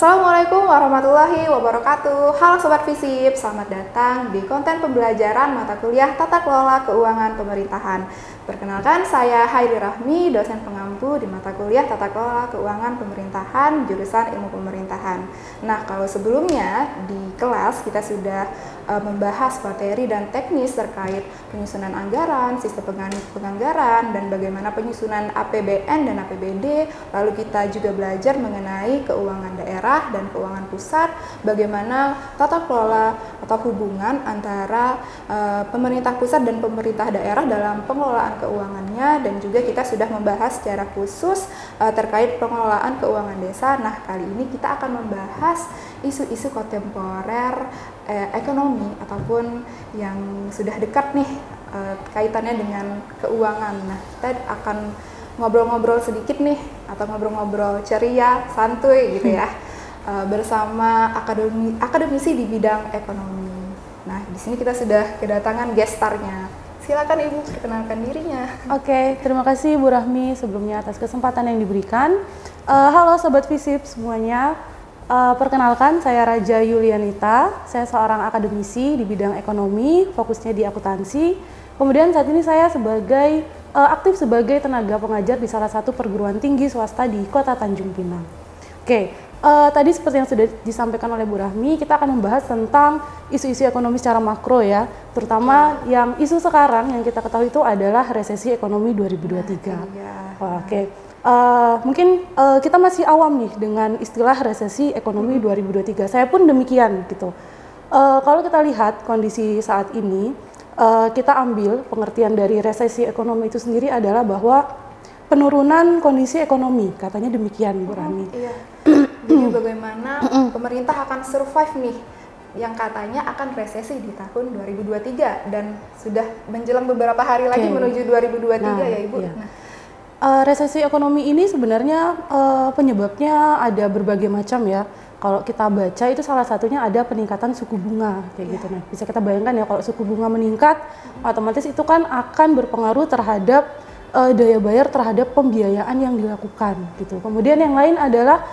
Assalamualaikum warahmatullahi wabarakatuh. Halo Sobat Visip, selamat datang di konten pembelajaran mata kuliah Tata Kelola Keuangan Pemerintahan. Perkenalkan, saya Hairi Rahmi, dosen pengampu di mata kuliah Tata Kelola Keuangan Pemerintahan, jurusan Ilmu Pemerintahan. Nah, kalau sebelumnya di kelas kita sudah membahas materi dan teknis terkait penyusunan anggaran, sistem penganggaran, dan bagaimana penyusunan APBN dan APBD. Lalu kita juga belajar mengenai keuangan daerah dan keuangan pusat, bagaimana tata kelola atau hubungan antara pemerintah pusat dan pemerintah daerah dalam pengelolaan keuangannya, dan juga kita sudah membahas secara khusus terkait pengelolaan keuangan desa. Nah, kali ini kita akan membahas isu-isu kontemporer ekonomi ataupun yang sudah dekat nih kaitannya dengan keuangan. Nah, kita akan ngobrol-ngobrol sedikit nih, atau ngobrol-ngobrol ceria, santuy gitu ya, bersama akademisi di bidang ekonomi. Nah, di sini kita sudah kedatangan guest star-nya. Silakan Ibu perkenalkan dirinya. Oke, terima kasih Bu Rahmi sebelumnya atas kesempatan yang diberikan. Halo Sobat Visip semuanya. Perkenalkan, saya Raja Yulianita. Saya seorang akademisi di bidang ekonomi, fokusnya di akuntansi. Kemudian saat ini saya aktif sebagai tenaga pengajar di salah satu perguruan tinggi swasta di Kota Tanjung Pinang. Oke, tadi seperti yang sudah disampaikan oleh Bu Rahmi, kita akan membahas tentang isu-isu ekonomi secara makro ya, terutama yang isu sekarang yang kita ketahui itu adalah resesi ekonomi 2023. Oke. Mungkin kita masih awam nih dengan istilah resesi ekonomi 2023. Saya pun demikian gitu. Kalau kita lihat kondisi saat ini, kita ambil pengertian dari resesi ekonomi itu sendiri adalah bahwa penurunan kondisi ekonomi, katanya demikian Bu Rani. Iya. Jadi bagaimana pemerintah akan survive nih, yang katanya akan resesi di tahun 2023 dan sudah menjelang beberapa hari lagi menuju 2023 ya Ibu. Iya. Resesi ekonomi ini sebenarnya penyebabnya ada berbagai macam ya. Kalau kita baca itu salah satunya ada peningkatan suku bunga kayak gitu. Nah, bisa kita bayangkan ya, kalau suku bunga meningkat, otomatis itu kan akan berpengaruh terhadap daya bayar terhadap pembiayaan yang dilakukan gitu. Kemudian yang lain adalah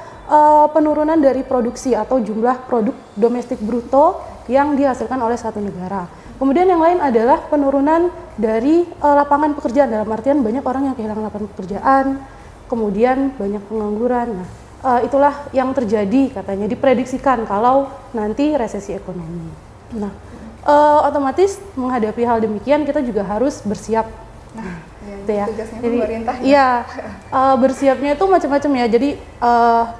penurunan dari produksi atau jumlah produk domestik bruto yang dihasilkan oleh satu negara. Kemudian yang lain adalah penurunan dari lapangan pekerjaan, dalam artian banyak orang yang kehilangan lapangan pekerjaan, kemudian banyak pengangguran. Nah, itulah yang terjadi, katanya diprediksikan kalau nanti resesi ekonomi. Nah, otomatis menghadapi hal demikian kita juga harus bersiap. Ya, tugasnya pemerintah. Iya, bersiapnya itu macam-macam ya. Jadi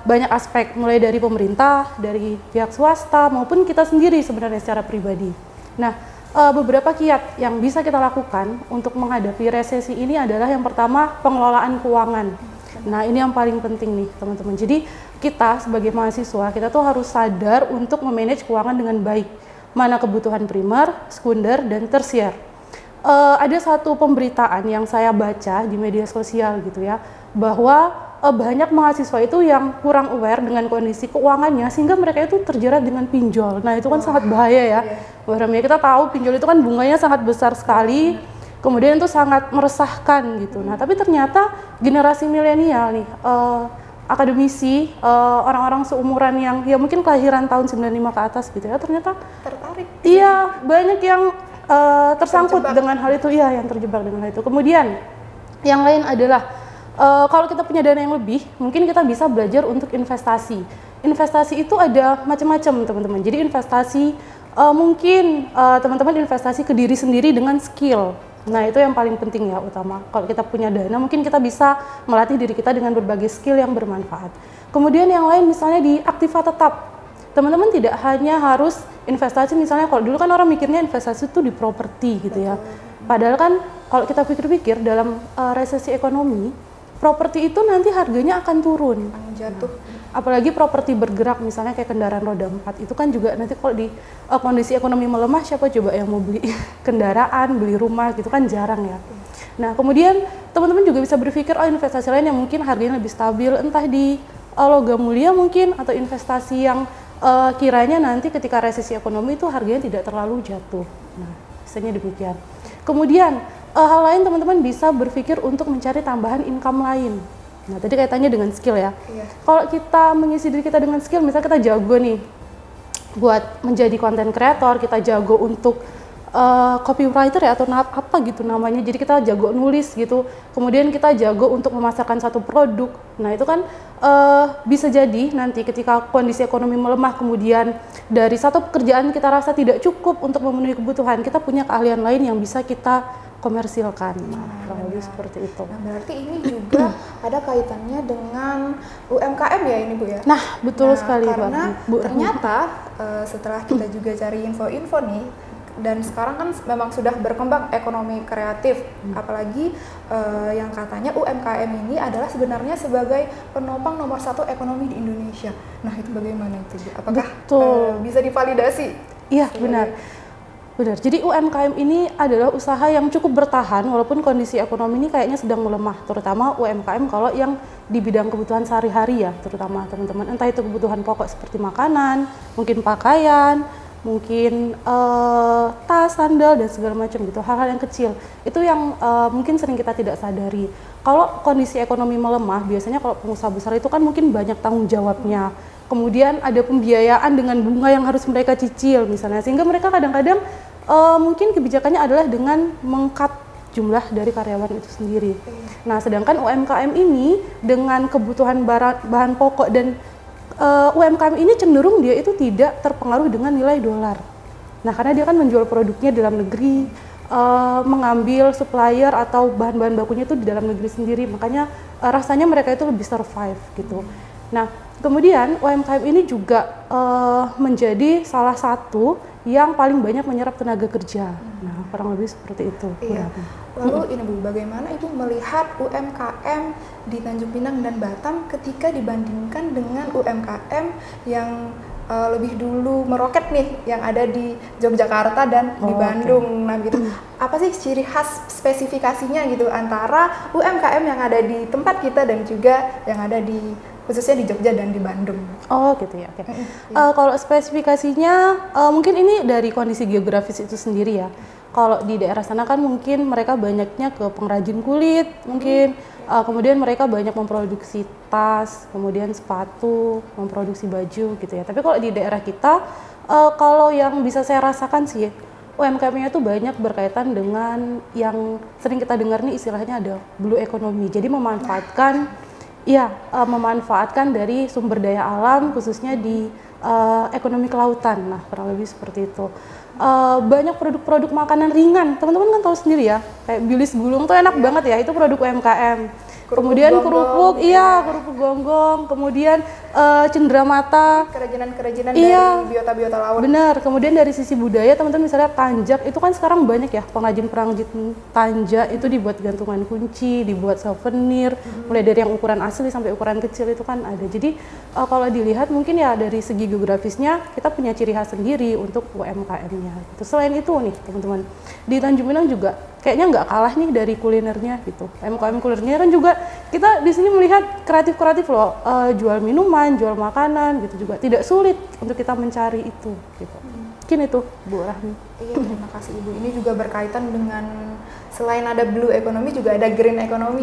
banyak aspek, mulai dari pemerintah, dari pihak swasta maupun kita sendiri sebenarnya secara pribadi. Nah, beberapa kiat yang bisa kita lakukan untuk menghadapi resesi ini adalah yang pertama, pengelolaan keuangan. Nah, ini yang paling penting nih teman-teman. Jadi kita sebagai mahasiswa, kita tuh harus sadar untuk memanage keuangan dengan baik. Mana kebutuhan primer, sekunder, dan tersier. Ada satu pemberitaan yang saya baca di media sosial gitu ya, bahwa banyak mahasiswa itu yang kurang aware dengan kondisi keuangannya sehingga mereka itu terjerat dengan pinjol. Nah, itu kan sangat bahaya ya. Bahwa kita tahu pinjol itu kan bunganya sangat besar sekali, kemudian itu sangat meresahkan gitu. Nah, tapi ternyata generasi milenial nih, akademisi, orang-orang seumuran yang ya mungkin kelahiran tahun 95 ke atas gitu ya, ternyata tertarik. Iya, banyak yang tersangkut dengan hal itu, iya, yang terjebak dengan hal itu. Kemudian yang lain adalah kalau kita punya dana yang lebih, mungkin kita bisa belajar untuk investasi. Investasi itu ada macam-macam teman-teman. Jadi investasi mungkin teman-teman investasi ke diri sendiri dengan skill. Nah, itu yang paling penting ya, utama. Kalau kita punya dana, mungkin kita bisa melatih diri kita dengan berbagai skill yang bermanfaat. Kemudian yang lain misalnya di aktiva tetap. Teman-teman tidak hanya harus investasi, misalnya kalau dulu kan orang mikirnya investasi itu di properti gitu ya. Padahal kan kalau kita pikir-pikir dalam resesi ekonomi, properti itu nanti harganya akan turun, jatuh. Apalagi properti bergerak, misalnya kayak kendaraan roda 4, itu kan juga nanti kalau di kondisi ekonomi melemah, siapa coba yang mau beli kendaraan, beli rumah gitu kan jarang ya. Nah, kemudian teman-teman juga bisa berpikir, investasi lain yang mungkin harganya lebih stabil, entah di logam mulia mungkin, atau investasi yang kiranya nanti ketika resesi ekonomi itu harganya tidak terlalu jatuh. Nah, biasanya demikian. Kemudian hal lain teman-teman bisa berpikir untuk mencari tambahan income lain. Nah, tadi kaitannya dengan skill ya. Iya. Kalau kita mengisi diri kita dengan skill, misalnya kita jago nih buat menjadi content creator, kita jago untuk copywriter ya atau apa gitu namanya. Jadi kita jago nulis gitu. Kemudian kita jago untuk memasarkan satu produk. Nah, itu kan bisa jadi nanti ketika kondisi ekonomi melemah, kemudian dari satu pekerjaan kita rasa tidak cukup untuk memenuhi kebutuhan, kita punya keahlian lain yang bisa kita komersilkan. Nah, kurang lebih seperti itu. Nah, berarti ini juga ada kaitannya dengan UMKM ya ini Bu ya? Nah, betul sekali karena Bu. ternyata setelah kita juga cari info-info nih, dan sekarang kan memang sudah berkembang ekonomi kreatif, apalagi yang katanya UMKM ini adalah sebenarnya sebagai penopang nomor 1 ekonomi di Indonesia. Nah, itu bagaimana itu Bu? Apakah bisa divalidasi? Iya, benar. Benar. Jadi UMKM ini adalah usaha yang cukup bertahan walaupun kondisi ekonomi ini kayaknya sedang melemah, terutama UMKM kalau yang di bidang kebutuhan sehari-hari ya, terutama teman-teman. Entah itu kebutuhan pokok seperti makanan, mungkin pakaian, mungkin tas, sandal dan segala macam gitu, hal-hal yang kecil. Itu yang mungkin sering kita tidak sadari. Kalau kondisi ekonomi melemah, biasanya kalau pengusaha besar itu kan mungkin banyak tanggung jawabnya. Kemudian ada pembiayaan dengan bunga yang harus mereka cicil misalnya, sehingga mereka kadang-kadang mungkin kebijakannya adalah dengan meng-cut jumlah dari karyawan itu sendiri. Nah, sedangkan UMKM ini dengan kebutuhan bahan pokok dan UMKM ini cenderung dia itu tidak terpengaruh dengan nilai dolar. Nah, karena dia kan menjual produknya dalam negeri, mengambil supplier atau bahan-bahan bakunya itu di dalam negeri sendiri, makanya rasanya mereka itu lebih survive gitu. Nah, kemudian UMKM ini juga menjadi salah satu yang paling banyak menyerap tenaga kerja. Nah, kurang lebih seperti itu. Iya. Lalu ini Bu, bagaimana Ibu melihat UMKM di Tanjung Pinang dan Batam ketika dibandingkan dengan UMKM yang lebih dulu meroket nih, yang ada di Yogyakarta dan di Bandung. Nah gitu, apa sih ciri khas spesifikasinya gitu antara UMKM yang ada di tempat kita dan juga yang ada di khususnya di Jogja dan di Bandung? Oh gitu ya, oke. Kalau spesifikasinya mungkin ini dari kondisi geografis itu sendiri ya. Kalau di daerah sana kan mungkin mereka banyaknya ke pengrajin kulit, mungkin kemudian mereka banyak memproduksi tas, kemudian sepatu, memproduksi baju gitu ya. Tapi kalau di daerah kita, kalau yang bisa saya rasakan sih, UMKM-nya itu banyak berkaitan dengan yang sering kita dengar nih istilahnya ada blue economy. Jadi memanfaatkan, memanfaatkan dari sumber daya alam khususnya di ekonomi kelautan. Nah, kurang lebih seperti itu. Banyak produk-produk makanan ringan, teman-teman kan tahu sendiri ya, kayak bilis gulung tuh enak banget ya, itu produk UMKM. Kemudian kerupuk, kerupuk gonggong, kemudian cenderamata, kerajinan-kerajinan dari biota-biota laut. Benar. Kemudian dari sisi budaya, teman-teman misalnya tanjak, itu kan sekarang banyak ya pengrajin tanjak itu dibuat gantungan kunci, dibuat souvenir, mulai dari yang ukuran asli sampai ukuran kecil itu kan ada. Jadi kalau dilihat mungkin ya dari segi geografisnya kita punya ciri khas sendiri untuk UMKM-nya. Gitu. Selain itu nih teman-teman, di Tanjung Pinang juga kayaknya nggak kalah nih dari kulinernya gitu. UMKM kulinernya kan juga kita di sini melihat kreatif-kreatif loh, jual minuman, jual makanan gitu juga. Tidak sulit untuk kita mencari itu gitu. Mungkin itu Bu Rahmi. Iya, terima kasih Ibu. Ini juga berkaitan dengan selain ada blue economy juga ada green economy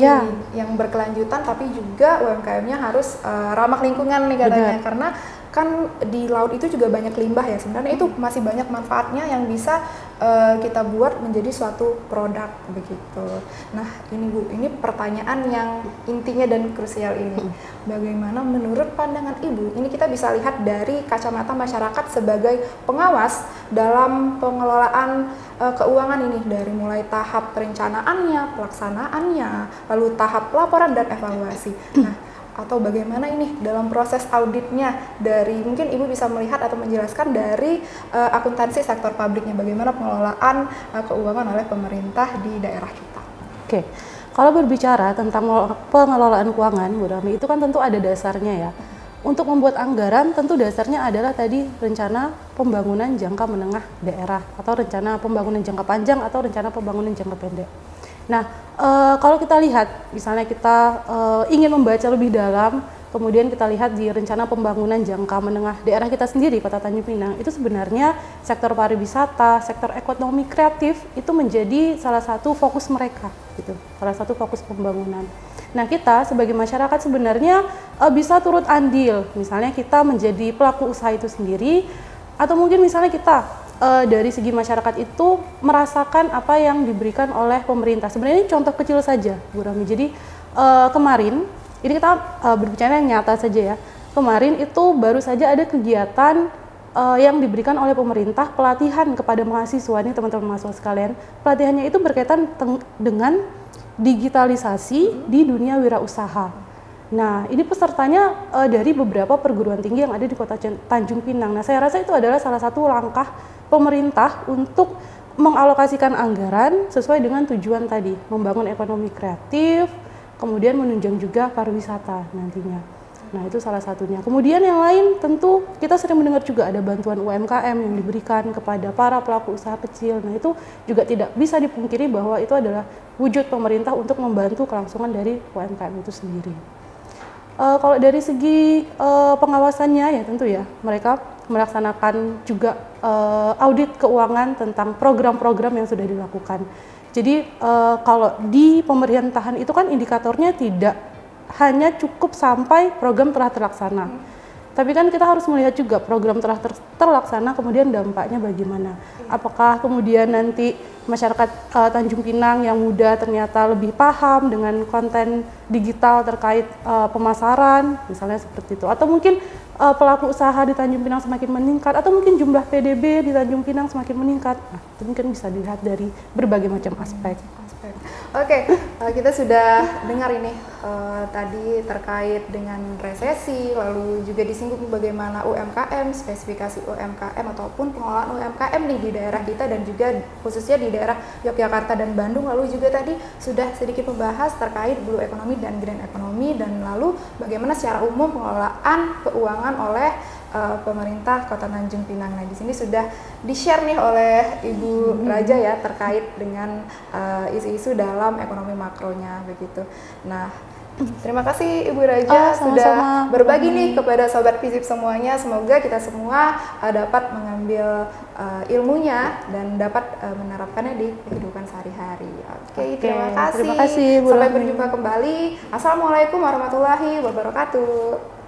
yang berkelanjutan, tapi juga UMKM-nya harus ramah lingkungan nih katanya. Benar. Karena kan di laut itu juga banyak limbah ya, sebenarnya itu masih banyak manfaatnya yang bisa kita buat menjadi suatu produk begitu. Nah ini Bu, ini pertanyaan yang intinya dan krusial ini. Bagaimana menurut pandangan Ibu, ini kita bisa lihat dari kacamata masyarakat sebagai pengawas dalam pengelolaan keuangan ini, dari mulai tahap perencanaannya, pelaksanaannya, lalu tahap laporan dan evaluasi. Nah, atau bagaimana ini dalam proses auditnya, dari mungkin Ibu bisa melihat atau menjelaskan dari akuntansi sektor publiknya, bagaimana pengelolaan keuangan oleh pemerintah di daerah kita. Oke, kalau berbicara tentang pengelolaan keuangan, Bu Rami, itu kan tentu ada dasarnya ya. Untuk membuat anggaran tentu dasarnya adalah tadi rencana pembangunan jangka menengah daerah, atau rencana pembangunan jangka panjang, atau rencana pembangunan jangka pendek. Nah, kalau kita lihat, misalnya kita ingin membaca lebih dalam, kemudian kita lihat di rencana pembangunan jangka menengah daerah kita sendiri, Kota Tanjung Pinang, itu sebenarnya sektor pariwisata, sektor ekonomi kreatif itu menjadi salah satu fokus mereka, gitu, salah satu fokus pembangunan. Nah, kita sebagai masyarakat sebenarnya bisa turut andil, misalnya kita menjadi pelaku usaha itu sendiri, atau mungkin misalnya kita dari segi masyarakat itu merasakan apa yang diberikan oleh pemerintah. Sebenarnya ini contoh kecil saja, Bu Rami. Jadi kemarin, ini kita berbicara yang nyata saja ya. Kemarin itu baru saja ada kegiatan yang diberikan oleh pemerintah, pelatihan kepada mahasiswa, ini teman-teman mahasiswa sekalian. Pelatihannya itu berkaitan dengan digitalisasi di dunia wirausaha. Nah, ini pesertanya dari beberapa perguruan tinggi yang ada di Kota Tanjung Pinang. Nah, saya rasa itu adalah salah satu langkah pemerintah untuk mengalokasikan anggaran sesuai dengan tujuan tadi, membangun ekonomi kreatif, kemudian menunjang juga pariwisata nantinya. Nah, itu salah satunya. Kemudian yang lain tentu kita sering mendengar juga ada bantuan UMKM yang diberikan kepada para pelaku usaha kecil. Nah, itu juga tidak bisa dipungkiri bahwa itu adalah wujud pemerintah untuk membantu kelangsungan dari UMKM itu sendiri. Kalau dari segi pengawasannya ya tentu ya mereka melaksanakan juga audit keuangan tentang program-program yang sudah dilakukan. Jadi kalau di pemerintahan itu kan indikatornya tidak hanya cukup sampai program telah terlaksana. Tapi kan kita harus melihat juga program telah terlaksana kemudian dampaknya bagaimana. Apakah kemudian nanti masyarakat Tanjung Pinang yang muda ternyata lebih paham dengan konten digital terkait pemasaran, misalnya seperti itu. Atau mungkin pelaku usaha di Tanjung Pinang semakin meningkat, atau mungkin jumlah PDB di Tanjung Pinang semakin meningkat. Nah, itu mungkin bisa dilihat dari berbagai macam aspek. Oke, kita sudah dengar ini tadi terkait dengan resesi, lalu juga disinggung bagaimana UMKM, spesifikasi UMKM ataupun pengelolaan UMKM nih di daerah kita dan juga khususnya di daerah Yogyakarta dan Bandung. Lalu juga tadi sudah sedikit membahas terkait blue economy dan green economy, dan lalu bagaimana secara umum pengelolaan keuangan oleh pemerintah Kota Tanjung Pinang. Nah, di sini sudah di-share nih oleh Ibu Raja ya terkait dengan isu-isu dalam ekonomi makronya begitu. Nah, terima kasih Ibu Raja sudah berbagi nih kepada Sobat Visip semuanya. Semoga kita semua dapat mengambil ilmunya dan dapat menerapkannya di kehidupan sehari-hari. Oke, terima kasih. Terima kasih, Bu Sampai Rami. berjumpa kembali. Assalamualaikum warahmatullahi wabarakatuh.